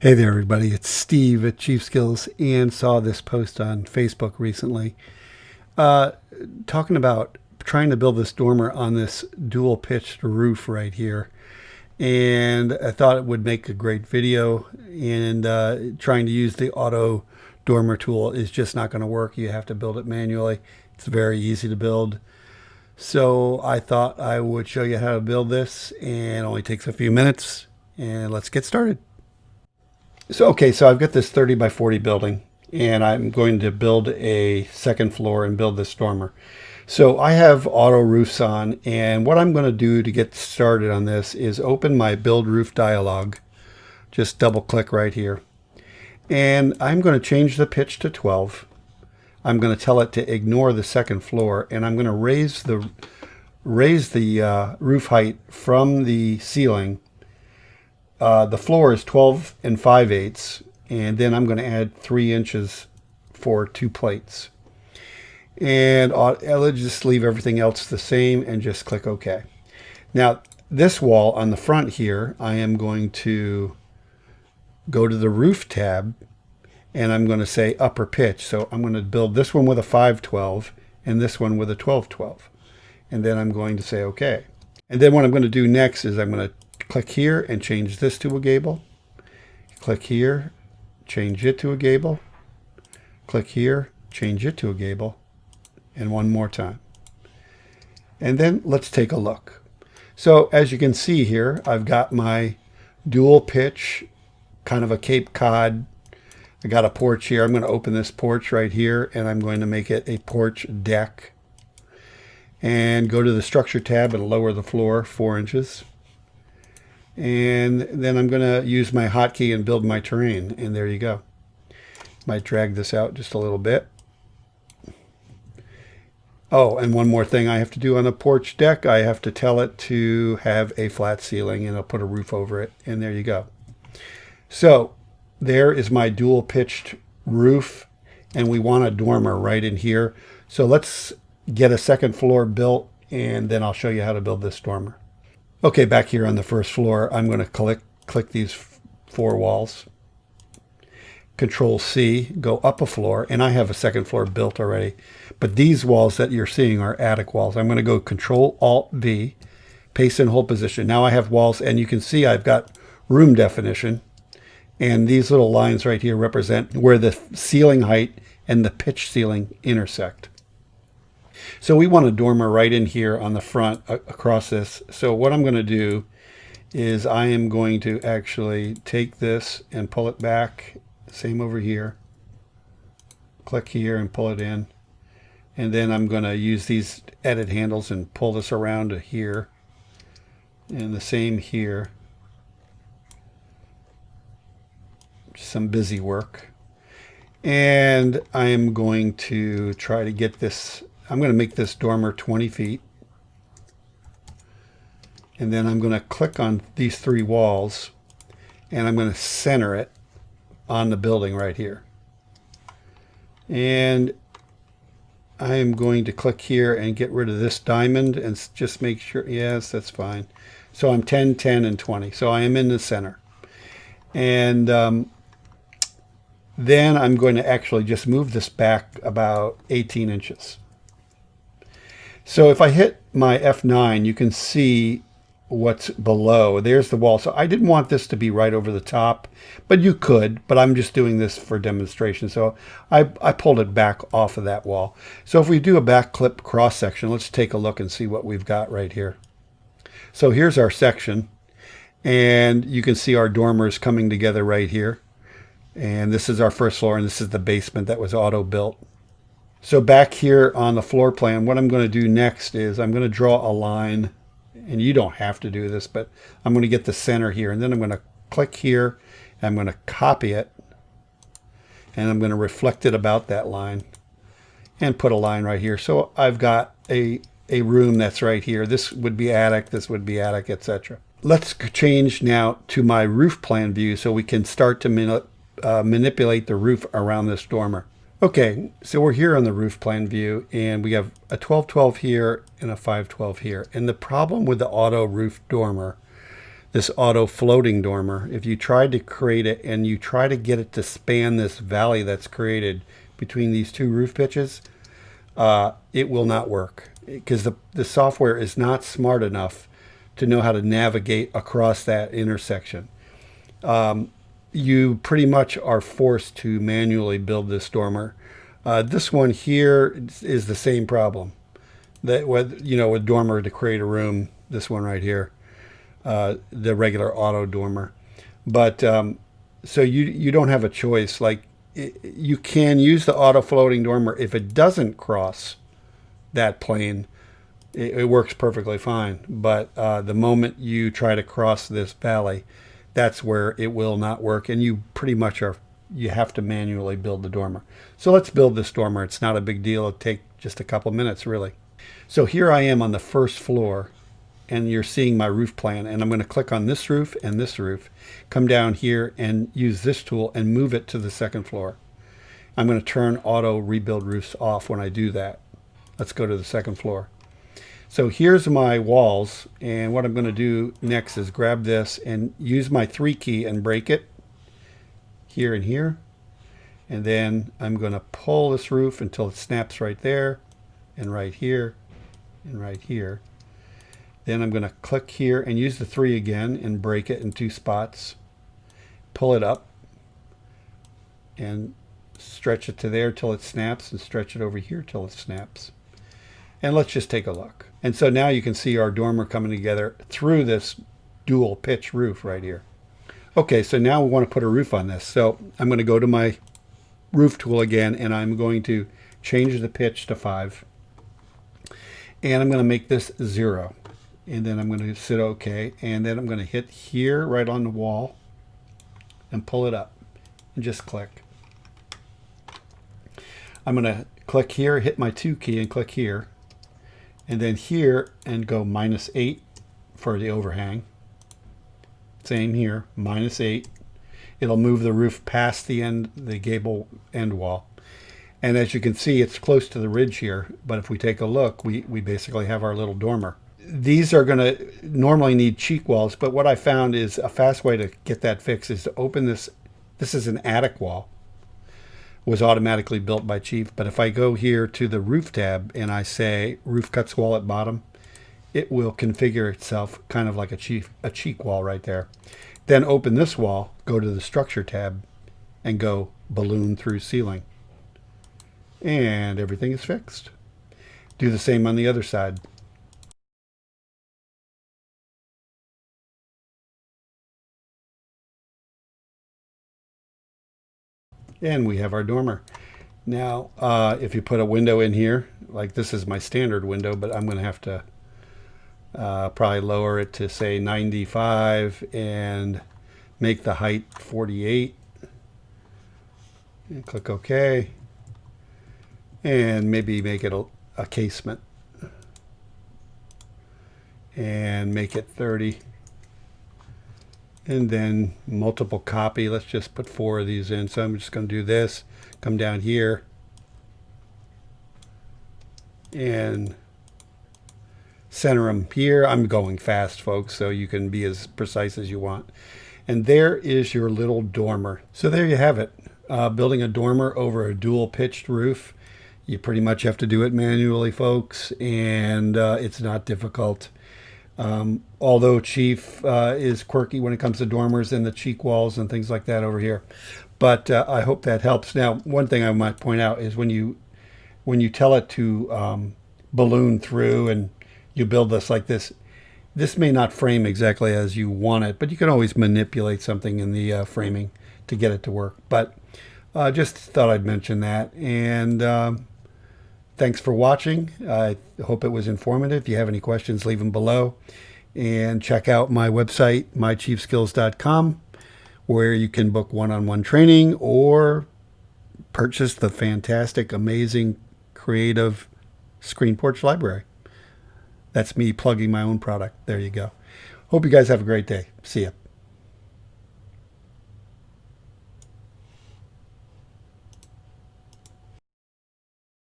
Hey there, everybody. It's Steve at Chiefskills and saw this post on Facebook recently uh, talking about trying to build this dormer on this dual pitched roof right here. And I thought it would make a great video. And trying to use the auto dormer tool is just not going to work. You have to build it manually. It's very easy to build. So I thought I would show you how to build this, and it only takes a few minutes. And let's get started. So I've got this 30 by 40 building, and I'm going to build a second floor and build this dormer. So I have auto roofs on, and what I'm going to do to get started on this is open my build roof dialog. Just double click right here. And I'm going to change the pitch to 12. I'm going to tell it to ignore the second floor, and I'm going to raise the roof height from the ceiling. The floor is 12 and 5/8, and then I'm going to add 3 inches for 2 plates. And I'll just leave everything else the same and just click OK. Now, this wall on the front here, I am going to go to the roof tab, and I'm going to say upper pitch. So I'm going to build this one with a 5/12 and this one with a 12/12. And then I'm going to say OK. And then what I'm going to do next is I'm going to click here and change this to a gable. Click here, change it to a gable. Click here, change it to a gable. And one more time. And then let's take a look. So as you can see here, I've got my dual pitch, kind of a Cape Cod. I got a porch here. I'm going to open this porch right here, and I'm going to make it a porch deck. And go to the structure tab and lower the floor 4 inches. And then I'm going to use my hotkey and build my terrain. And there you go. Might drag this out just a little bit. Oh, and one more thing I have to do on the porch deck. I have to tell it to have a flat ceiling, and I'll put a roof over it. And there you go. So there is my dual pitched roof, and we want a dormer right in here. So let's get a second floor built, and then I'll show you how to build this dormer. Okay, back here on the first floor, I'm going to click these 4 walls. Control C, go up a floor, and I have a second floor built already. But these walls that you're seeing are attic walls. I'm going to go Control Alt V, paste and hold position. Now I have walls, and you can see I've got room definition. And these little lines right here represent where the ceiling height and the pitch ceiling intersect. So we want a dormer right in here on the front across this. So what I'm going to do is I am going to actually take this and pull it back. Same over here. Click here and pull it in. And then I'm going to use these edit handles and pull this around to here. And the same here. Some busy work. And I am going to try to get this. I'm going to make this dormer 20 feet. And then I'm going to click on these 3 walls, and I'm going to center it on the building right here. And I am going to click here and get rid of this diamond and just make sure, yes, that's fine. So I'm 10, 10, and 20. So I am in the center. And then I'm going to actually just move this back about 18 inches. So if I hit my F9, you can see what's below. There's the wall. So I didn't want this to be right over the top, but you could, but I'm just doing this for demonstration. So I pulled it back off of that wall. So if we do a back clip cross section, let's take a look and see what we've got right here. So here's our section, and you can see our dormers coming together right here. And this is our first floor, and this is the basement that was auto built. So back here on the floor plan, what I'm going to do next is I'm going to draw a line, and you don't have to do this, but I'm going to get the center here, and then I'm going to click here, and I'm going to copy it, and I'm going to reflect it about that line and put a line right here. So I've got a room that's right here. This would be attic, this would be attic, etc. Let's change now to my roof plan view so we can start to manipulate the roof around this dormer. Okay, so we're here on the roof plan view, and we have a 12/12 here and a 5/12 here. And the problem with the auto roof dormer this auto floating dormer, if you tried to create it and you try to get it to span this valley that's created between these two roof pitches, it will not work, because the software is not smart enough to know how to navigate across that intersection. You pretty much are forced to manually build this dormer. This one here is the same problem. That with dormer to create a room, this one right here, the regular auto dormer. But so you don't have a choice. Like, you can use the auto floating dormer if it doesn't cross that plane. It works perfectly fine. But the moment you try to cross this valley, that's where it will not work, and you pretty much you have to manually build the dormer. So let's build this dormer. It's not a big deal. It'll take just a couple minutes, really. So here I am on the first floor, and you're seeing my roof plan, and I'm going to click on this roof and this roof, come down here and use this tool and move it to the second floor. I'm going to turn auto rebuild roofs off when I do that. Let's go to the second floor. So here's my walls, and what I'm going to do next is grab this and use my 3 key and break it here and here. And then I'm going to pull this roof until it snaps right there and right here and right here. Then I'm going to click here and use the 3 again and break it in 2 spots. Pull it up and stretch it to there till it snaps, and stretch it over here till it snaps. And let's just take a look. And so now you can see our dormer coming together through this dual pitch roof right here. Okay, so now we want to put a roof on this. So I'm going to go to my roof tool again, and I'm going to change the pitch to 5. And I'm going to make this 0. And then I'm going to hit OK. And then I'm going to hit here right on the wall and pull it up and just click. I'm going to click here, hit my 2 key and click here. And then here and go -8 for the overhang. Same here, -8. It'll move the roof past the gable end wall. And as you can see, it's close to the ridge here. But if we take a look, we basically have our little dormer. These are going to normally need cheek walls, but what I found is a fast way to get that fixed is to open this. This is an attic wall. Was automatically built by Chief, but if I go here to the roof tab and I say roof cuts wall at bottom, it will configure itself kind of like a cheek wall right there. Then open this wall, go to the structure tab, and go balloon through ceiling. And everything is fixed. Do the same on the other side. And we have our dormer. Now, if you put a window in here, like this is my standard window, but I'm going to have to probably lower it to say 95 and make the height 48. And click OK. And maybe make it a casement. And make it 30. And then multiple copy. Let's just put 4 of these in. So I'm just going to do this. Come down here. And center them here. I'm going fast, folks, so you can be as precise as you want. And there is your little dormer. So there you have it. Building a dormer over a dual pitched roof. You pretty much have to do it manually, folks. And it's not difficult. Although Chief is quirky when it comes to dormers and the cheek walls and things like that over here. But I hope that helps. Now, one thing I might point out is when you tell it to balloon through and you build this like this, this may not frame exactly as you want it, but you can always manipulate something in the framing to get it to work. But just thought I'd mention that. And thanks for watching. I hope it was informative. If you have any questions, leave them below. And check out my website, mychiefskills.com, where you can book one-on-one training or purchase the fantastic, amazing, creative Screen Porch Library. That's me plugging my own product. There you go. Hope you guys have a great day. See ya.